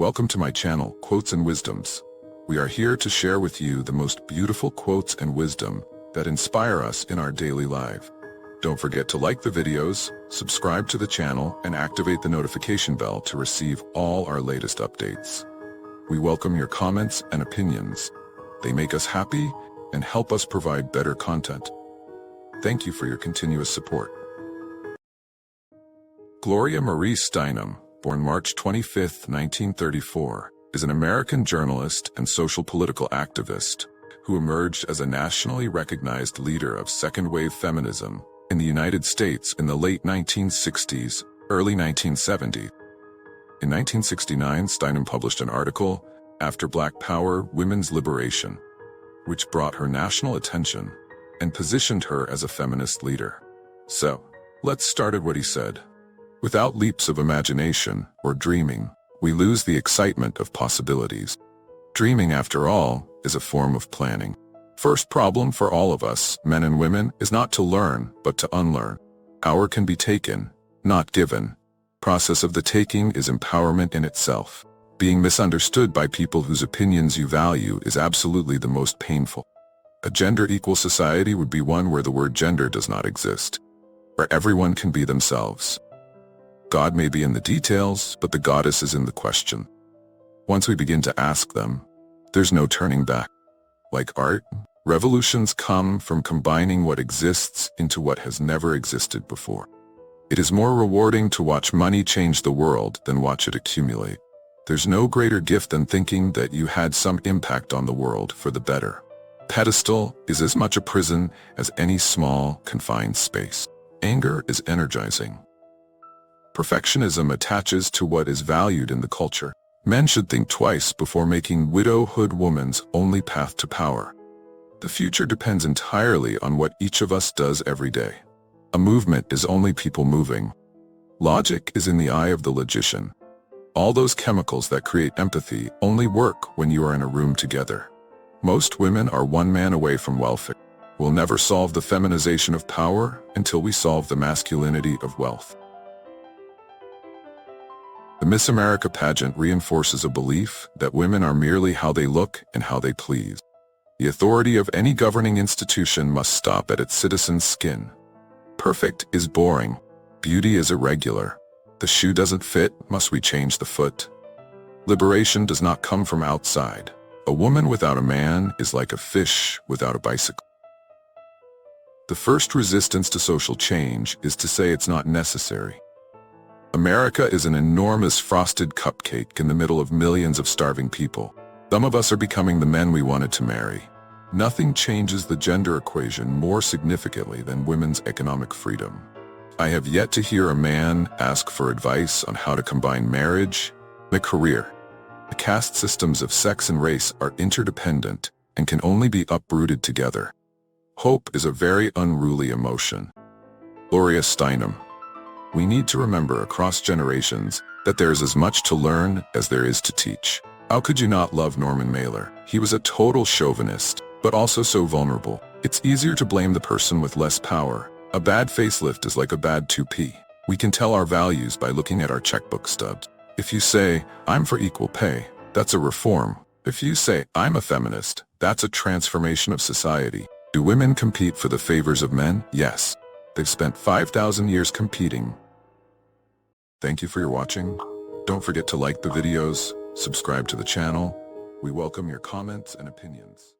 Welcome to my channel, Quotes and Wisdoms. We are here to share with you the most beautiful quotes and wisdom that inspire us in our daily life. Don't forget to like the videos, subscribe to the channel, and activate the notification bell to receive all our latest updates. We welcome your comments and opinions. They make us happy and help us provide better content. Thank you for your continuous support. Gloria Steinem, born March 25, 1934, is an American journalist and social political activist who emerged as a nationally recognized leader of second-wave feminism in the United States in the late 1960s, early 1970s. In 1969, Steinem published an article, After Black Power, Women's Liberation, which brought her national attention and positioned her as a feminist leader. So, let's start at what he said. Without leaps of imagination or dreaming, we lose the excitement of possibilities. Dreaming, after all, is a form of planning. First problem for all of us, men and women, is not to learn, but to unlearn. Power can be taken, not given. Process of the taking is empowerment in itself. Being misunderstood by people whose opinions you value is absolutely the most painful. A gender-equal society would be one where the word gender does not exist, where everyone can be themselves. God may be in the details, but the goddess is in the question. Once we begin to ask them, there's no turning back. Like art, revolutions come from combining what exists into what has never existed before. It is more rewarding to watch money change the world than watch it accumulate. There's no greater gift than thinking that you had some impact on the world for the better. Pedestal is as much a prison as any small, confined space. Anger is energizing. Perfectionism attaches to what is valued in the culture. Men should think twice before making widowhood woman's only path to power. The future depends entirely on what each of us does every day. A movement is only people moving. Logic is in the eye of the logician. All those chemicals that create empathy only work when you are in a room together. Most women are one man away from welfare. We'll never solve the feminization of power until we solve the masculinity of wealth. The Miss America pageant reinforces a belief that women are merely how they look and how they please. The authority of any governing institution must stop at its citizens' skin. Perfect is boring. Beauty is irregular. The shoe doesn't fit, must we change the foot? Liberation does not come from outside. A woman without a man is like a fish without a bicycle. The first resistance to social change is to say it's not necessary. America is an enormous frosted cupcake in the middle of millions of starving people. Some of us are becoming the men we wanted to marry. Nothing changes the gender equation more significantly than women's economic freedom. I have yet to hear a man ask for advice on how to combine marriage and a career. The caste systems of sex and race are interdependent and can only be uprooted together. Hope is a very unruly emotion. Gloria Steinem. We need to remember across generations that there is as much to learn as there is to teach. How could you not love Norman Mailer? He was a total chauvinist, but also so vulnerable. It's easier to blame the person with less power. A bad facelift is like a bad toupee. We can tell our values by looking at our checkbook stubs. If you say, I'm for equal pay, that's a reform. If you say, I'm a feminist, that's a transformation of society. Do women compete for the favors of men? Yes. They've spent 5,000 years competing. Thank you for your watching. Don't forget to like the videos, subscribe to the channel. We welcome your comments and opinions.